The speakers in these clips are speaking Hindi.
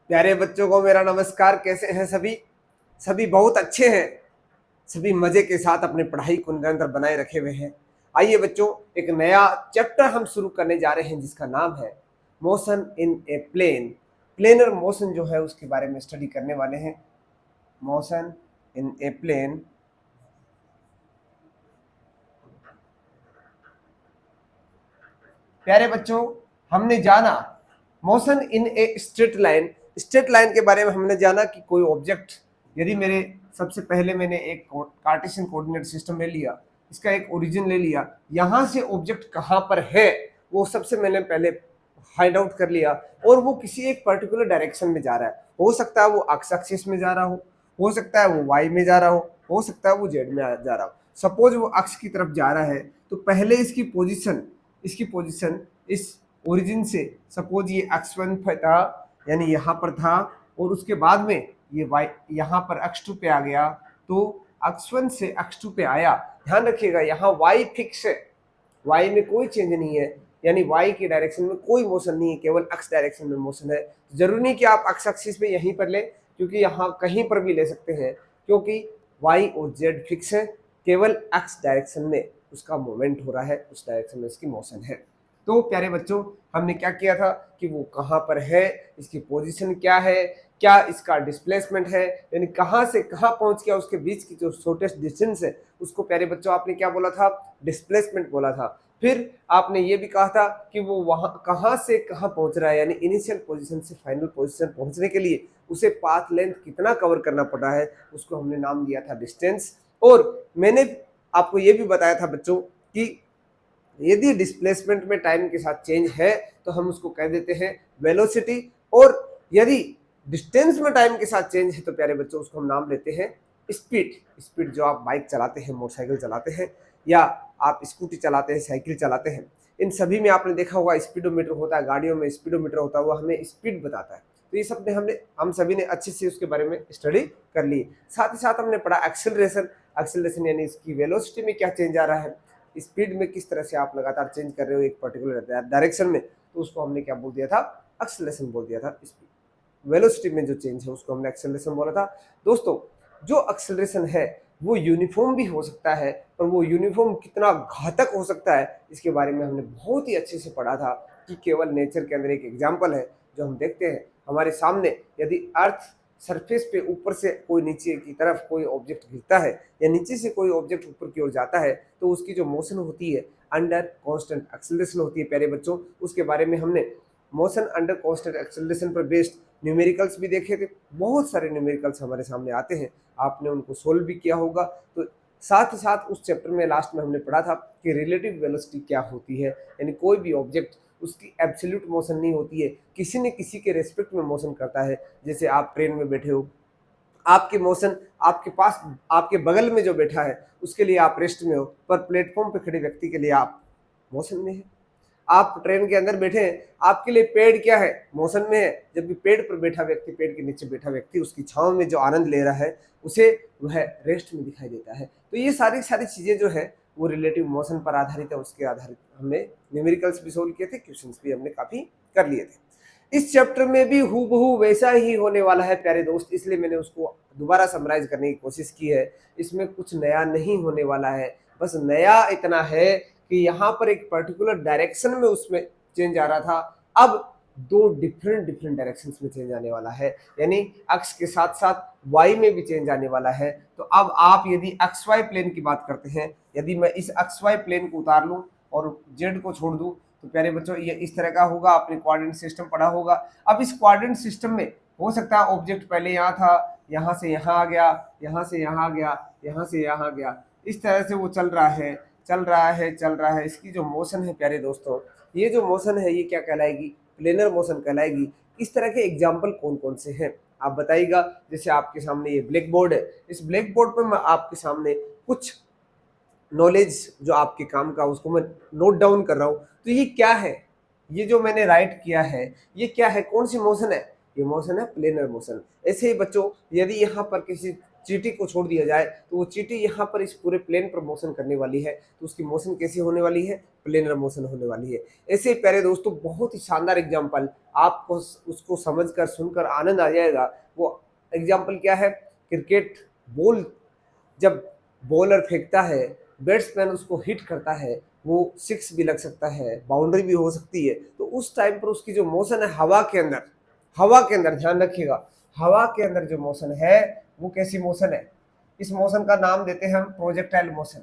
प्यारे बच्चों को मेरा नमस्कार। कैसे हैं सभी? सभी बहुत अच्छे हैं। सभी मजे के साथ अपनी पढ़ाई को निरंतर बनाए रखे हुए हैं। आइए बच्चों, एक नया चैप्टर हम शुरू करने जा रहे हैं जिसका नाम है motion in a plane. Planar motion जो है उसके बारे में स्टडी करने वाले हैं। Motion in a plane. प्यारे बच्चों, हमने जाना motion in a straight line. Straight line के बारे में हमने जाना कि कोई ऑब्जेक्ट, यदि मेरे सबसे पहले मैंने एक कार्टेशियन कोऑर्डिनेट सिस्टम ले लिया, इसका एक ओरिजिन ले लिया, यहां से ऑब्जेक्ट कहां पर है वो सबसे मैंने पहले फाइंड आउट कर लिया, और वो किसी एक पर्टिकुलर डायरेक्शन में जा रहा है। हो सकता है वो एक्स एक्सिस में जा रहा हो सकता है वो वाई में जा रहा हो सकता है वो जेड में जा रहा हो। सपोज वो अक्ष की तरफ जा रहा है तो पहले इसकी पोजीशन इस ओरिजिन से, सपोज ये x1 था यानी यहाँ पर था, और उसके बाद में ये y यहाँ पर x2 पे आ गया, तो x1 से x2 पे आया। ध्यान रखिएगा यहाँ y फिक्स है, y में कोई चेंज नहीं है, यानी y के डायरेक्शन में कोई मोशन नहीं है, केवल x डायरेक्शन में मोशन है। जरूरी नहीं कि आप x एक्सिस पे यहीं पर ले, क्योंकि यहाँ कहीं पर भी ले सकते हैं, क्योंकि y और z फिक्स है, केवल x डायरेक्शन में उसका मूवमेंट हो रहा है, उस डायरेक्शन में इसकी मोशन है। तो प्यारे बच्चों, हमने क्या किया था कि वो कहाँ पर है, इसकी पोजीशन क्या है, क्या इसका डिस्प्लेसमेंट है, यानी कहाँ से कहाँ पहुंच गया, उसके बीच की जो शॉर्टेस्ट डिस्टेंस है उसको प्यारे बच्चों आपने क्या बोला था? डिस्प्लेसमेंट बोला था। फिर आपने ये भी कहा था कि वो वहां कहाँ से कहाँ पहुंच रहा है, यानी इनिशियल पोजीशन से फाइनल पोजीशन पहुंचने के लिए उसे पाथ लेंथ कितना कवर करना पड़ रहा है, उसको हमने नाम दिया था डिस्टेंस। और मैंने आपको ये भी बताया था बच्चों कि यदि डिस्प्लेसमेंट में टाइम के साथ चेंज है तो हम उसको कह देते हैं वेलोसिटी, और यदि डिस्टेंस में टाइम के साथ चेंज है तो प्यारे बच्चों उसको हम नाम लेते हैं स्पीड। स्पीड जो आप बाइक चलाते हैं, मोटरसाइकिल चलाते हैं, या आप स्कूटी चलाते हैं, साइकिल चलाते हैं, इन सभी में आपने देखा होगा स्पीडोमीटर होता है, गाड़ियों में स्पीडोमीटर होता है, वो हमें स्पीड बताता है। तो ये सब ने हम सभी ने अच्छे से उसके बारे में स्टडी कर ली। साथ ही साथ हमने पढ़ा एक्सेलरेशन यानी इसकी वेलोसिटी में क्या चेंज आ रहा है, स्पीड में किस तरह से आप लगातार चेंज कर रहे हो एक पर्टिकुलर डायरेक्शन में, तो उसको हमने क्या बोल दिया था? एक्सेलरेशन बोल दिया था। स्पीड वेलोसिटी में जो चेंज है उसको हमने एक्सेलरेशन बोला था। दोस्तों, जो एक्सेलरेशन है वो यूनिफॉर्म भी हो सकता है, और वो यूनिफॉर्म कितना घातक हो सकता है इसके बारे में हमने बहुत ही अच्छे से पढ़ा था, कि केवल नेचर के अंदर एक एग्जाम्पल है जो हम देखते हैं हमारे सामने। यदि अर्थ सरफेस पे ऊपर से कोई नीचे की तरफ कोई ऑब्जेक्ट गिरता है, या नीचे से कोई ऑब्जेक्ट ऊपर की ओर जाता है, तो उसकी जो मोशन होती है अंडर कांस्टेंट एक्सेलरेशन होती है। प्यारे बच्चों, उसके बारे में हमने मोशन अंडर कांस्टेंट एक्सेलरेशन पर बेस्ड न्यूमेरिकल्स भी देखे थे। बहुत सारे न्यूमेरिकल्स हमारे सामने आते हैं, आपने उनको सोल्व भी किया होगा। तो साथ ही साथ उस चैप्टर में लास्ट में हमने पढ़ा था कि रिलेटिव वेलोसिटी क्या होती है, यानी कोई भी ऑब्जेक्ट उसकी एब्सोल्यूट मोशन नहीं होती है, किसी न किसी के रेस्पेक्ट में मोशन करता है। जैसे आप ट्रेन में बैठे हो, आपकी मोशन आपके पास, आपके बगल में जो बैठा है उसके लिए आप रेस्ट में हो, पर प्लेटफॉर्म पे खड़े व्यक्ति के लिए आप मोशन में है। आप ट्रेन के अंदर बैठे हैं, आपके लिए पेड़ क्या है? मोशन में है, जबकि पेड़ पर बैठा व्यक्ति, पेड़ के नीचे बैठा व्यक्ति उसकी छांव में जो आनंद ले रहा है उसे वह रेस्ट में दिखाई देता है। तो ये सारी सारी चीजें जो है वो रिलेटिव मोशन पर आधारित है। उसके आधारित हमने न्यूमेरिकल्स भी सोल्व किए थे, क्वेश्चंस भी हमने काफी कर लिए थे। इस चैप्टर में भी हूबहू वैसा ही होने वाला है प्यारे दोस्त, इसलिए मैंने उसको दोबारा समराइज करने की कोशिश की है। इसमें कुछ नया नहीं होने वाला है, बस नया इतना है कि यहाँ पर एक पर्टिकुलर डायरेक्शन में उसमें चेंज आ रहा था, अब दो डिफरेंट डायरेक्शंस में चेंज आने वाला है, यानी अक्ष के साथ साथ वाई में भी चेंज आने वाला है। तो अब आप यदि एक्स वाई प्लेन की बात करते हैं, यदि मैं इस एक्स वाई प्लेन को उतार लूं और जेड को छोड़ दूं, तो प्यारे बच्चों ये इस तरह का होगा। आपने क्वाड्रेंट सिस्टम पढ़ा होगा। अब इस क्वाड्रेंट सिस्टम में हो सकता है ऑब्जेक्ट पहले यहाँ था, यहाँ से यहाँ आ गया, यहाँ से यहाँ आ गया, यहाँ से यहाँ आ गया, इस तरह से वो चल रहा है, चल रहा है, चल रहा है। इसकी जो मोशन है प्यारे दोस्तों, ये जो मोशन है ये क्या कहलाएगी? प्लेनर मोशन कहलाएगी। इस तरह के एग्जाम्पल कौन कौन से हैं आप बताइएगा। जैसे आपके सामने ये ब्लैक बोर्ड है, इस ब्लैक बोर्ड पर मैं आपके सामने कुछ नॉलेज जो आपके काम का उसको मैं नोट डाउन कर रहा हूँ। तो ये क्या है? ये जो मैंने राइट किया है ये क्या है? कौन सी मोशन है? ये मोशन है प्लेनर मोशन। ऐसे ही बच्चों, यदि यहाँ पर किसी चींटी को छोड़ दिया जाए तो वो चींटी यहाँ पर इस पूरे प्लेन पर मोशन करने वाली है, तो उसकी मोशन कैसी होने वाली है, प्लेनर मोशन होने वाली है। ऐसे ही प्यारे दोस्तों बहुत ही शानदार एग्जाम्पल, आपको उसको समझकर सुनकर आनंद आ जाएगा। वो एग्जाम्पल क्या है, क्रिकेट बॉल जब बॉलर फेंकता है, बैट्समैन उसको हिट करता है, वो सिक्स भी लग सकता है, बाउंड्री भी हो सकती है, तो उस टाइम पर उसकी जो मोशन है हवा के अंदर, हवा के अंदर ध्यान रखिएगा, हवा के अंदर जो मोशन है वो कैसी मोशन है, इस मोशन का नाम देते हैं हम प्रोजेक्टाइल मोशन।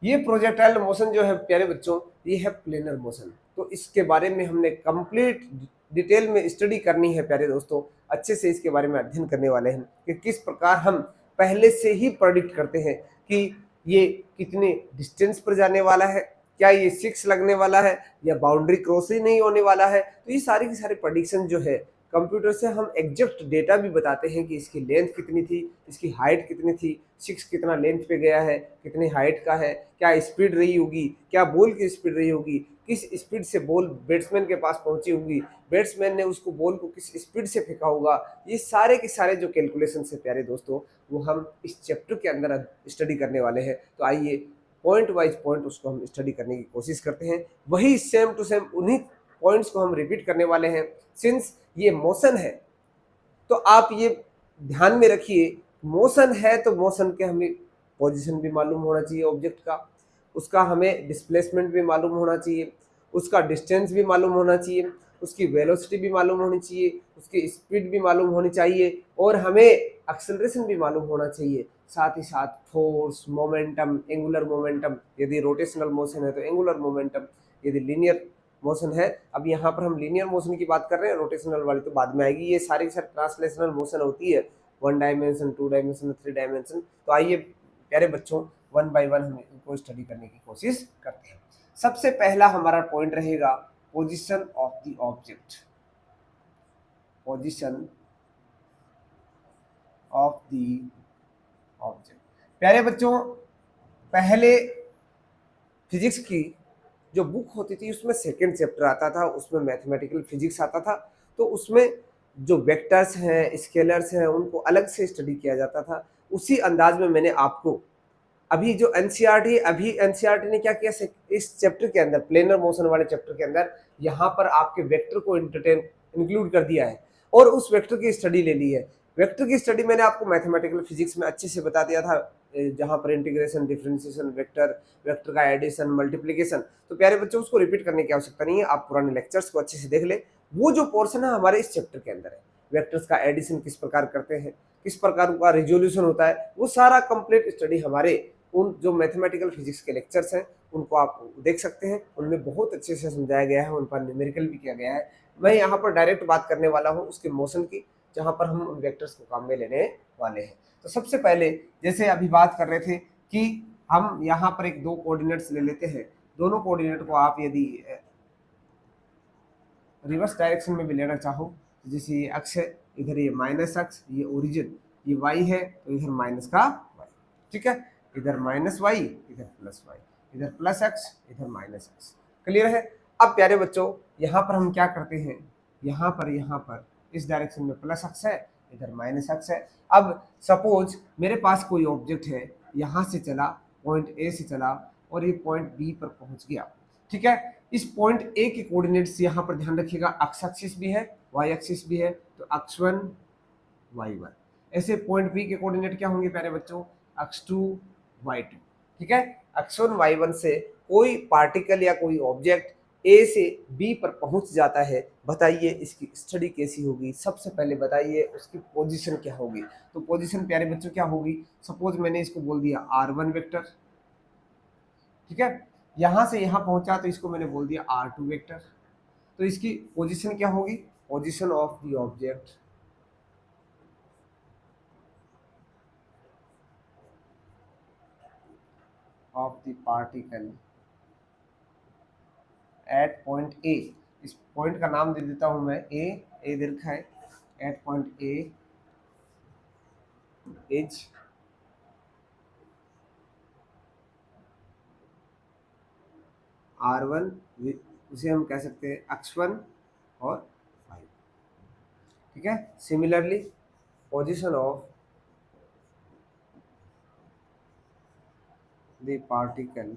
ये प्रोजेक्टाइल मोशन जो है प्यारे बच्चों, ये है प्लेनर मोशन। तो इसके बारे में हमने कंप्लीट डिटेल में स्टडी करनी है प्यारे दोस्तों, अच्छे से इसके बारे में अध्ययन करने वाले हैं कि किस प्रकार हम पहले से ही प्रेडिक्ट करते हैं कि ये कितने डिस्टेंस पर जाने वाला है, क्या ये सिक्स लगने वाला है या बाउंड्री क्रॉस ही नहीं होने वाला है। तो ये सारी की सारी प्रेडिक्शन जो है कंप्यूटर से हम एग्जैक्ट डेटा भी बताते हैं कि इसकी लेंथ कितनी थी, इसकी हाइट कितनी थी, सिक्स कितना लेंथ पे गया है, कितनी हाइट का है, क्या स्पीड रही होगी, क्या बॉल की स्पीड रही होगी, किस स्पीड से बॉल बैट्समैन के पास पहुंची होगी, बैट्समैन ने उसको बॉल को किस स्पीड से फेंका होगा। ये सारे के सारे जो कैलकुलेशन है प्यारे दोस्तों, वो हम इस चैप्टर के अंदर स्टडी करने वाले हैं। तो आइए पॉइंट वाइज पॉइंट उसको हम स्टडी करने की कोशिश करते हैं, वही सेम टू सेम उन्हीं पॉइंट्स को हम रिपीट करने वाले हैं। सिंस ये मोशन है तो आप ये ध्यान में रखिए, मोशन है तो मोशन के हमें पोजीशन भी मालूम होना चाहिए ऑब्जेक्ट का, उसका हमें डिस्प्लेसमेंट भी मालूम होना चाहिए, उसका डिस्टेंस भी मालूम होना चाहिए, उसकी वेलोसिटी भी मालूम होनी चाहिए, उसकी स्पीड भी मालूम होनी चाहिए, और हमें एक्सेलरेशन भी मालूम होना चाहिए। साथ ही साथ फोर्स, मोमेंटम, एंगुलर मोमेंटम, यदि रोटेशनल मोशन है तो एंगुलर मोमेंटम, यदि लीनियर मोशन है, अब यहाँ पर हम लीनियर मोशन की बात कर रहे हैं, रोटेशनल वाली तो बाद में आएगी। ये सारी की सारी ट्रांसलेशनल मोशन होती है, 1 डायमेंशन, 2 डायमेंशन, 3 डायमेंशन। तो आइए प्यारे बच्चों वन बाय वन हम इनको स्टडी करने की कोशिश करते हैं। सबसे पहला हमारा पॉइंट रहेगा position of the object, position of the object. प्यारे बच्चों पहले फिजिक्स की जो बुक होती थी उसमें सेकेंड चैप्टर आता था, उसमें मैथमेटिकल फिजिक्स आता था, तो उसमें जो वेक्टर्स हैं, स्केलर्स हैं, उनको अलग से स्टडी किया जाता था। उसी अंदाज में मैंने आपको अभी जो एनसीईआरटी, अभी एनसीईआरटी ने क्या किया इस चैप्टर के अंदर, प्लेनर मोशन वाले चैप्टर के अंदर, यहाँ पर आपके वेक्टर को इंक्लूड कर दिया है और उस वेक्टर की स्टडी ले ली है। वेक्टर की स्टडी मैंने आपको मैथमेटिकल फिजिक्स में अच्छे से बता दिया था, जहाँ पर इंटीग्रेशन, डिफरेंशिएशन, वेक्टर, वेक्टर का एडिशन, मल्टीप्लिकेशन। तो प्यारे बच्चों उसको रिपीट करने की आवश्यकता नहीं है, आप पुराने लेक्चर्स को अच्छे से देख ले। वो जो पोर्शन है हमारे इस चैप्टर के अंदर है, वेक्टर्स का एडिशन किस प्रकार करते हैं, किस प्रकार का रिजोल्यूशन होता है, वो सारा कंप्लीट स्टडी हमारे उन जो मैथमेटिकल फिजिक्स के लेक्चर्स हैं उनको आप देख सकते हैं। उनमें बहुत अच्छे से समझाया गया है, उन पर न्यूमेरिकल भी किया गया है। मैं यहाँ पर डायरेक्ट बात करने वाला हूँ उसके मोशन की, जहाँ पर हम उन वेक्टर्स को काम में लेने वाले हैं। तो सबसे पहले जैसे अभी बात कर रहे थे कि हम यहाँ पर एक दो कोऑर्डिनेट्स ले लेते हैं, दोनों कोऑर्डिनेट को आप यदि रिवर्स डायरेक्शन में भी लेना चाहो, तो जैसे ये अक्ष है, इधर ये माइनस अक्ष, ये ओरिजिन, ये वाई है, तो इधर माइनस का वाई, ठीक है, इधर माइनस वाई, इधर प्लस वाई, इधर प्लस एक्स, इधर माइनस एक्स। क्लियर है। अब प्यारे बच्चों यहाँ पर हम क्या करते हैं, यहाँ पर इस डायरेक्शन में प्लस एक्स है, इधर माइनस एक्स है। अब सपोज मेरे पास कोई ऑब्जेक्ट है, यहाँ से चला, पॉइंट ए से चला और ये पॉइंट बी पर पहुंच गया, ठीक है। इस पॉइंट ए के कोऑर्डिनेट्स यहाँ पर ध्यान रखिएगा, एक्स एक्सिस भी है, वाई एक्सिस भी है, तो x1 y1। ऐसे पॉइंट बी के कोऑर्डिनेट क्या होंगे प्यारे बच्चों, x2 y2, ठीक है। x1 y1 से कोई पार्टिकल या कोई ऑब्जेक्ट ए से बी पर पहुंच जाता है, बताइए इसकी स्टडी कैसी होगी। सबसे पहले बताइए उसकी पोजीशन क्या होगी। तो पोजीशन प्यारे बच्चों क्या होगी, सपोज मैंने इसको बोल दिया r1 वेक्टर, ठीक है, यहां से यहां पहुंचा तो इसको मैंने बोल दिया r2 वेक्टर। तो इसकी पोजीशन क्या होगी, position of the object of the particle eight point A. इस पॉइंट का नाम दे देता हूं मैं ए दे रखा है, eight point A is r1, उसे हम कह सकते हैं x1 और y, ठीक है। Similarly position of the particle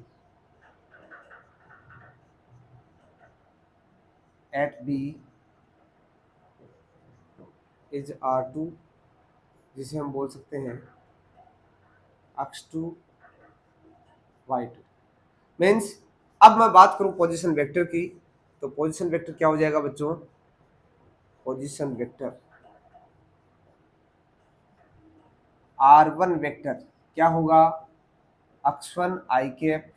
at B is r2, जिसे हम बोल सकते हैं x2 y2। मीन्स अब मैं बात करूं पोजीशन वेक्टर की, तो पोजीशन वेक्टर क्या हो जाएगा बच्चों? पोजीशन वेक्टर r1 वेक्टर क्या होगा? x1 i cap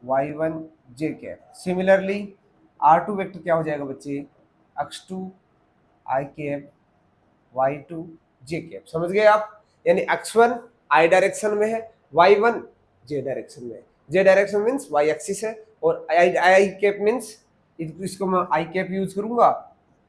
y1 j cap. Similarly r2 vector क्या हो जाएगा बच्चे? x2 i cap y2 j cap. समझ गए आप? यानी x1 i डायरेक्शन में है, y1 j डायरेक्शन में है। j direction means y axis है, और i कैप मीन्स इसको मैं i कैप यूज करूंगा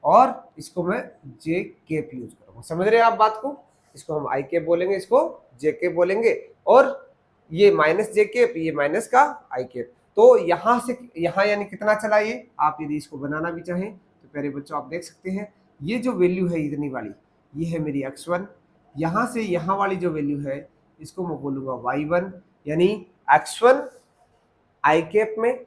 और इसको मैं j कैप यूज करूंगा। समझ रहे हैं आप बात को? इसको हम i कैप बोलेंगे, इसको j कैप बोलेंगे, और ये माइनस j कैप, ये माइनस का i कैप। तो यहां से यहां यानी कितना चला ये? आप यदि इसको बनाना भी चाहें तो प्यारे बच्चों आप देख सकते हैं, ये जो वैल्यू है इतनी वाली, ये है मेरी x1। यहाँ से यहाँ वाली जो वैल्यू है इसको मैं बोलूंगा y1, यानी x1 i कैप में,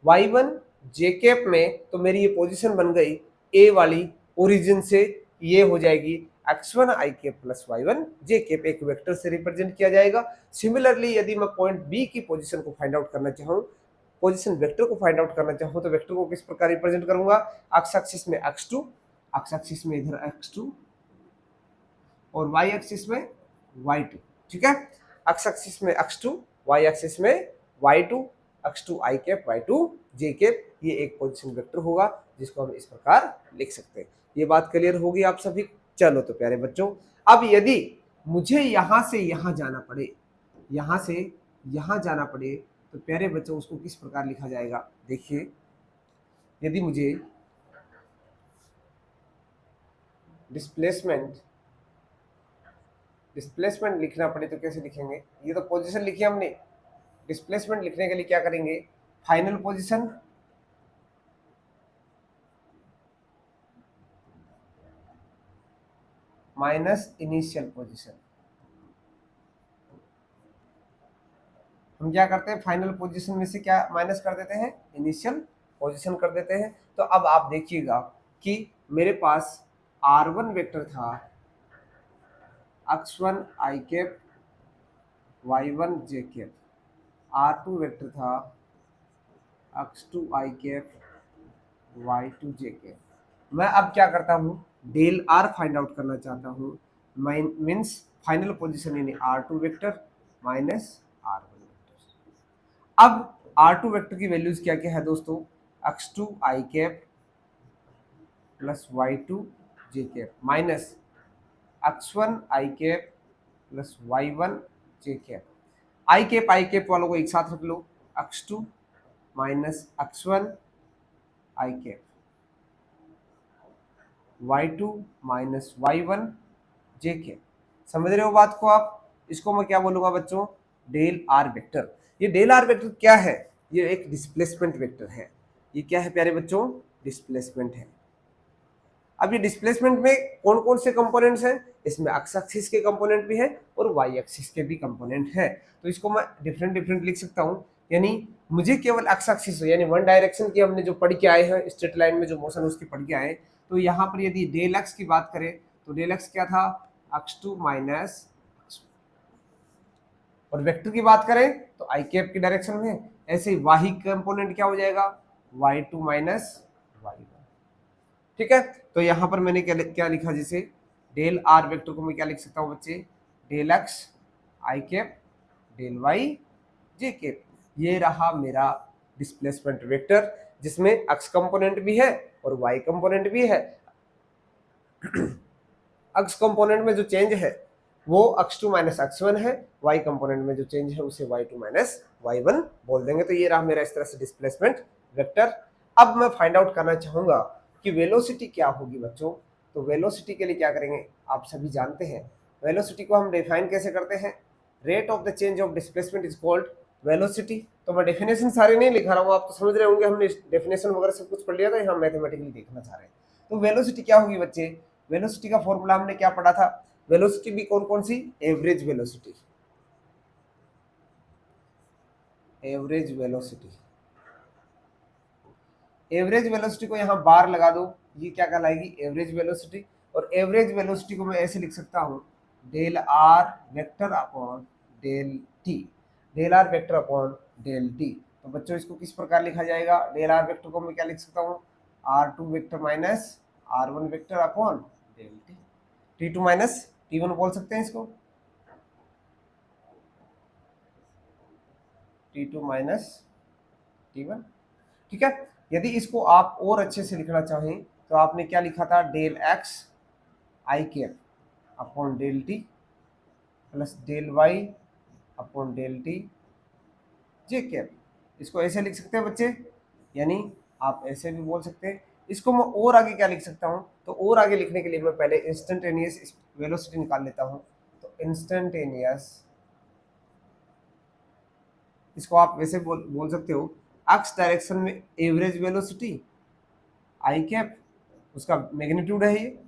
y1 j कैप में। तो मेरी ये पोजीशन बन गई a वाली, ओरिजिन से ये हो जाएगी x1 i cap plus y1 j cap, एक वेक्टर से रिप्रेजेंट किया जाएगा। सिमिलरली यदि मैं पॉइंट b की पोजीशन को फाइंड आउट करना चाहूँ, पोजीशन वेक्टर को फाइंड आउट करना चाहूँ, तो वेक्टर को किस प्रकार रिप्रेजेंट करूंगा? एक्स एक्सिस में x2, एक्स एक्सिस में इधर x2 और y एक्सिस में y2। ठीक है, एक्स एक्सिस में x2, y एक्सिस में y2, x2 i cap y2 j cap, ये एक पोजीशन वेक्टर होगा जिसको हम इस प्रकार लिख सकते हैं। ये बात क्लियर होगी आप सभी? चलो तो प्यारे बच्चों, अब यदि मुझे यहां से यहां जाना पड़े, यहां से यहां जाना पड़े, तो प्यारे बच्चों उसको किस प्रकार लिखा जाएगा? देखिए, यदि मुझे डिस्प्लेसमेंट लिखना पड़े तो कैसे लिखेंगे? ये तो पोजीशन लिखी हमने, डिस्प्लेसमेंट लिखने के लिए क्या करेंगे? Final position minus initial position. हम क्या करते हैं? फाइनल पोजीशन में से क्या माइनस कर देते हैं? इनिशियल पोजीशन कर देते हैं। तो अब आप देखिएगा कि मेरे पास r1 वेक्टर था x1 i cap y1 j cap, r2 vector था x2 i cap y2 j cap. मैं अब क्या करता हूँ? डेल r फाइंड आउट करना चाहता हूँ, मीन्स फाइनल पोजीशन यानी r2 vector minus r1 vector. अब r2 वेक्टर की वैल्यूज क्या क्या है दोस्तों? x2 i cap plus y2 j cap minus x1 i cap plus y1 j cap. I cap वालों को एक साथ रख लो, x2 minus x1 i cap, y2 minus y1 j cap. समझ रहे हो बात को आप? इसको मैं क्या बोलूंगा बच्चों? Del r vector. ये डेल आर वेक्टर क्या है? ये एक डिस्प्लेसमेंट वेक्टर है। ये क्या है प्यारे बच्चों? डिस्प्लेसमेंट है। अब ये डिस्प्लेसमेंट में कौन कौन से कंपोनेंट्स हैं? इसमें एक्स एक्सिस के कंपोनेंट भी है और वाई एक्सिस के भी कंपोनेंट है। तो इसको मैं डिफरेंट डिफरेंट लिख सकता हूँ, यानी मुझे केवल एक्स एक्सिस यानी वन डायरेक्शन की हमने जो पढ़ के आए हैं, स्ट्रेट लाइन में जो मोशन उसकी पढ़ के आए, तो यहाँ पर यदि डेल एक्स की बात करें तो डेल एक्स क्या था? x2 माइनस, और वेक्टर की बात करें तो आई कैप की डायरेक्शन में। ऐसे ही वाही कंपोनेंट क्या हो जाएगा? y2 minus y1। ठीक है, तो यहां पर मैंने क्या लिखा? जैसे डेल आर वेक्टर को मैं क्या लिख सकता हूं बच्चे? Del x i cap del Y j cap. ये रहा मेरा डिस्प्लेसमेंट वेक्टर, जिसमें एक्स कंपोनेंट भी है और वाई कंपोनेंट भी है। एक्स कंपोनेंट में जो चेंज है वो x2 माइनस x1 है, y कंपोनेंट में जो चेंज है उसे y2 माइनस y1 बोल देंगे। तो ये रहा मेरा इस तरह से डिस्प्लेसमेंट वेक्टर। अब मैं फाइंड आउट करना चाहूंगा कि वेलोसिटी क्या होगी बच्चों। तो वेलोसिटी के लिए क्या करेंगे? आप सभी जानते हैं वेलोसिटी को हम डिफाइन कैसे करते हैं? Rate of the change of displacement is called velocity. तो मैं डेफिनेशन सारे नहीं लिखा रहा हूँ, आप तो समझ रहे होंगे, हमने डेफिनेशन वगैरह सब कुछ पढ़ लिया था, यहाँ मैथमेटिकली देखना चाह रहे हैं। तो वेलोसिटी क्या होगी बच्चे? वेलोसिटी का फॉर्मूला हमने क्या पढ़ा था? वेलोसिटी भी कौन कौन सी? Average velocity, average velocity, average velocity को यहाँ बार लगा दो, ये क्या कहलाएगी? Average velocity. और एवरेज वेलोसिटी को मैं ऐसे लिख सकता हूँ, del r vector upon del t, del r vector upon del t. तो बच्चों इसको किस प्रकार लिखा जाएगा? डेल आर वेक्टर को मैं क्या लिख सकता हूँ? R two vector minus r one vector upon del t, t two minus t one बोल सकते हैं इसको, t two minus t one. ठीक है। यदि इसको आप और अच्छे से लिखना चाहें तो आपने क्या लिखा था? Del x i cap upon del t plus del y upon del t j cap. इसको ऐसे लिख सकते हैं बच्चे, यानी आप ऐसे भी बोल सकते हैं। इसको मैं और आगे क्या लिख सकता हूँ? तो और आगे लिखने के लिए मैं पहले इंस्टेंटेनियस वेलोसिटी निकाल लेता हूँ। तो इंस्टेंटेनियस, इसको आप वैसे बोल सकते हो, एक्स डायरेक्शन में एवरेज वेलोसिटी आई कैप, उसका मैग्नीट्यूड है ये,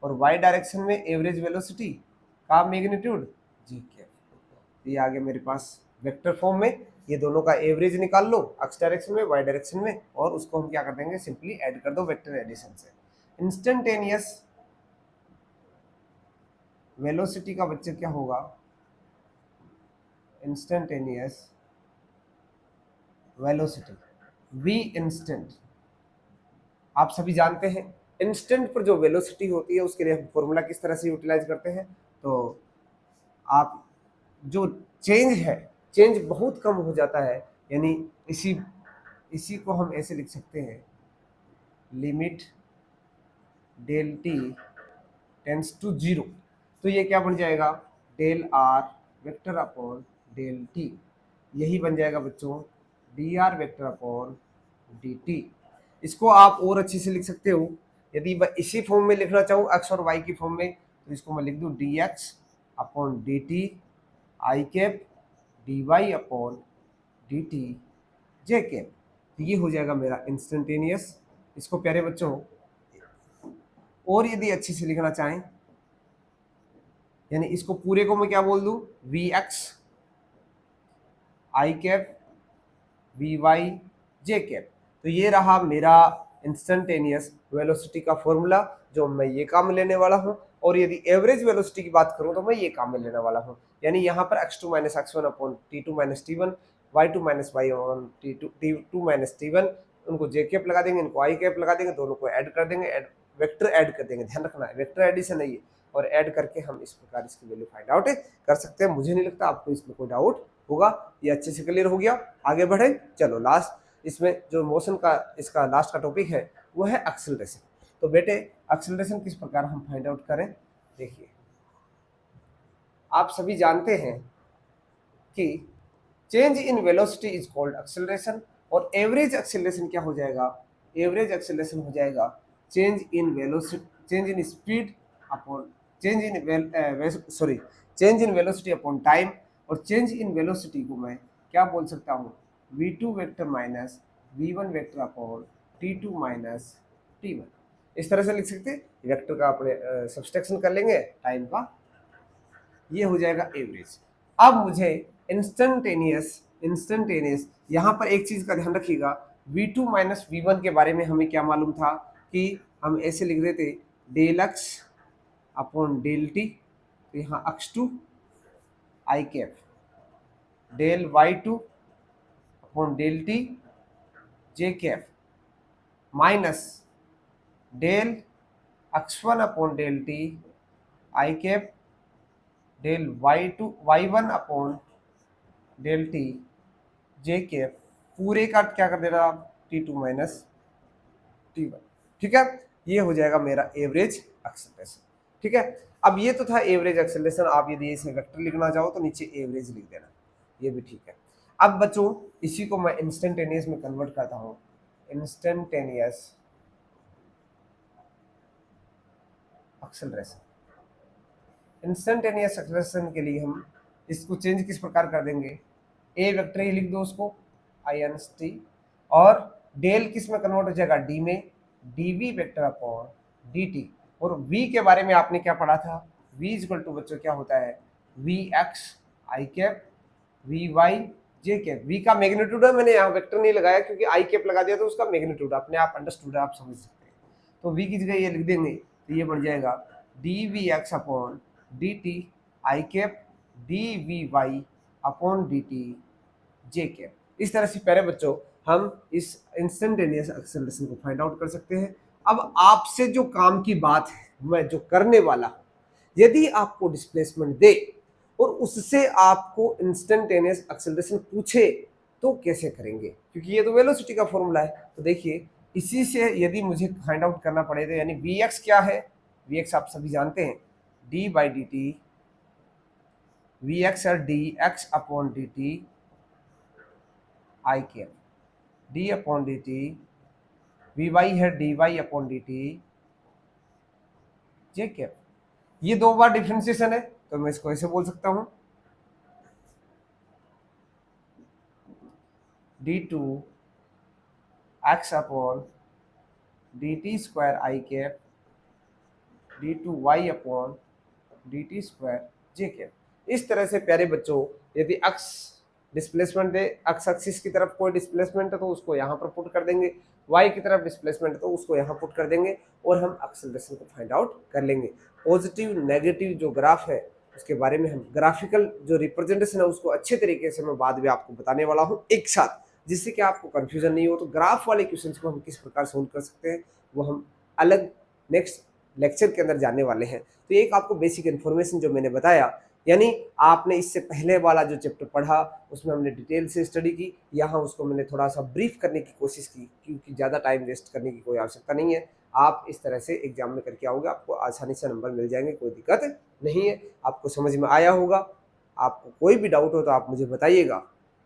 और वाई डायरेक्शन में एवरेज वेलोसिटी का मैग्नीट्यूड जी कैप। ये आ गया मेरे पास वेक्टर फॉर्म में। ये दोनों का एवरेज निकाल लो, एक्स डायरेक्शन में वाई डायरेक्शन में, और उसको हम क्या कर देंगे? सिंपली ऐड कर दो वेक्टर एडिशन से। इंस्टेंटेनियस वेलोसिटी का बच्चे क्या होगा? इंस्टेंटेनियस वेलोसिटी वी इंस्टेंट, आप सभी जानते हैं इंस्टेंट पर जो वेलोसिटी होती है उसके लिए हम फॉर्मूला किस तरह से यूटिलाइज करते हैं? तो आप जो चेंज है, चेंज बहुत कम हो जाता है, यानी इसी इसी को हम ऐसे लिख सकते हैं, limit del t tends to zero. तो ये क्या बन जाएगा? Del r vector upon del t, यही बन जाएगा बच्चों d r vector upon d t. इसको आप और अच्छे से लिख सकते हो, यदि मैं इसी फॉर्म में लिखना चाहूँ एक्स और वाई की फॉर्म में, तो इसको मैं लिख दूँ d x upon d t i cap d y upon d t j cap. तो ये हो जाएगा मेरा इंस्टेंटेनियस। इसको प्यारे बच्चों और यदि अच्छे से लिखना चाहें, यानी इसको पूरे को मैं क्या बोल दूं? V x i cap v y j cap. तो ये रहा मेरा इंस्टेंटेनियस वेलोसिटी का फॉर्मूला जो मैं ये काम में लेने वाला हूँ। और यदि एवरेज वेलोसिटी की बात करूँ तो मैं ये काम में लेने वाला हूँ, यानी यहाँ पर x2 minus x1 upon t2 minus t1, y2 minus y upon t2 minus t1, उनको जे कैप लगा देंगे, इनको आई कैप लगा देंगे, दोनों को ऐड कर देंगे, वेक्टर ऐड कर देंगे, ध्यान रखना है वेक्टर एडिशन है ये। और ऐड करके हम इस प्रकार इसकी वैल्यू फाइंड आउट कर सकते हैं। मुझे नहीं लगता आपको इसमें कोई डाउट होगा, ये अच्छे से क्लियर हो गया। आगे बढ़े, चलो लास्ट इसमें जो मोशन का इसका लास्ट का टॉपिक है वो है एक्सेलरेशन। तो बेटे एक्सेलरेशन किस प्रकार हम फाइंड आउट करें? देखिए, आप सभी जानते हैं कि change in velocity is called acceleration, और एवरेज एक्सेलरेशन क्या हो जाएगा? एवरेज एक्सेलरेशन हो जाएगा change in velocity, change in speed upon change in sorry change in velocity upon time. और चेंज इन वेलोसिटी को मैं क्या बोल सकता हूँ? v2 vector minus v1 vector upon t2 minus t1। इस तरह से लिख सकते हैं, वेक्टर का अपने सब्सट्रैक्शन कर लेंगे टाइम का, ये हो जाएगा एवरेज। अब मुझे इंस्टेंटेनियस यहाँ पर एक चीज का ध्यान रखिएगा, v2 माइनस v1 के बारे में हमें क्या मालूम था कि हम ऐसे लिख देते del x upon del t, तो यहाँ x2 i cap del y2 upon del t j cap minus del x1 upon del t i cap del y1 upon del t j cap, पूरे का क्या कर देना आप? t2 minus t1। ठीक है, ये हो जाएगा मेरा एवरेज एक्सेलरेशन। ठीक है, अब ये तो था एवरेज एक्सेलरेशन। आप यदि इसे वेक्टर लिखना चाहो तो नीचे एवरेज लिख देना, ये भी ठीक है। अब बच्चों इसी को मैं इंस्टेंटेनियस में कन्वर्ट करता हूँ, इंस्टेंटेनियस एक्सेलरेशन। इंस्टेंटेनियस एक्सेलरेशन के लिए हम इसको चेंज किस प्रकार कर देंगे? ए वेक्टर ही लिख दो उसको, आई एन एस टी, और डेल किस में कन्वर्ट हो जाएगा? डी में, d v vector upon d t. और v के बारे में आपने क्या पढ़ा था, v इक्वल टू बच्चों क्या होता है, v x i cap v y j cap. v का मैग्नीट्यूड है, मैंने यहाँ वेक्टर नहीं लगाया क्योंकि आई कैप लगा दिया तो उसका मैग्नीट्यूड अपने आप अंडरस्टूड है, आप समझ सकते हैं। तो v की जगह ये लिख देंगे तो ये बन जाएगा d v x upon d t i cap d v y upon d t j cap. इस तरह से प्यारे बच्चों हम इस इंस्टेंटेनियस एक्सेलरेशन को फाइंड आउट कर सकते हैं। अब आपसे जो काम की बात है, मैं जो करने वाला, यदि आपको डिस्प्लेसमेंट दे और उससे आपको इंस्टेंटेनियस एक्सेलरेशन पूछे तो कैसे करेंगे, क्योंकि ये तो वेलोसिटी का फॉर्मूला है। तो देखिए इसी से यदि मुझे फाइंड आउट करना पड़े तो यानी वी एक्स क्या है, वी एक्स आप सभी जानते हैं d by d t, v x है d x upon d t i cap, d upon d t, v y है d y upon d t j cap. ये दो बार डिफ्रेंसिएशन है तो मैं इसको ऐसे बोल सकता हूं d two x upon d t square i cap d two y upon d t square j cap. इस तरह से प्यारे बच्चों यदि अक्स डिस्प्लेसमेंट दे, अक्स एक्सिस की तरफ कोई डिस्प्लेसमेंट है तो उसको यहाँ पर पुट कर देंगे, वाई की तरफ डिस्प्लेसमेंट है तो उसको यहाँ पुट कर देंगे और हम एक्सेलरेशन को फाइंड आउट कर लेंगे। पॉजिटिव नेगेटिव जो ग्राफ है उसके बारे में हम ग्राफिकल जो रिप्रेजेंटेशन है उसको अच्छे तरीके से मैं बाद में आपको बताने वाला हूँ एक साथ, जिससे कि आपको कन्फ्यूजन नहीं हो। तो ग्राफ वाले क्वेश्चन को हम किस प्रकार सोल्व कर सकते हैं वो हम अलग नेक्स्ट लेक्चर के अंदर जानने वाले हैं। तो एक आपको बेसिक इन्फॉर्मेशन जो मैंने बताया, यानी आपने इससे पहले वाला जो चैप्टर पढ़ा उसमें हमने डिटेल से स्टडी की, यहाँ उसको मैंने थोड़ा सा ब्रीफ करने की कोशिश की क्योंकि ज़्यादा टाइम वेस्ट करने की कोई आवश्यकता नहीं है। आप इस तरह से एग्जाम में करके आओगे, आपको आसानी से नंबर मिल जाएंगे, कोई दिक्कत नहीं है। आपको समझ में आया होगा। आपको कोई भी डाउट हो तो आप मुझे बताइएगा।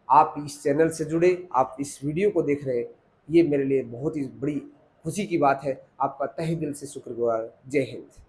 आप इस चैनल से जुड़े, आप इस वीडियो को देख रहे हैं, ये मेरे लिए बहुत ही बड़ी खुशी की बात है। आपका तहे दिल से शुक्रगुजार। जय हिंद।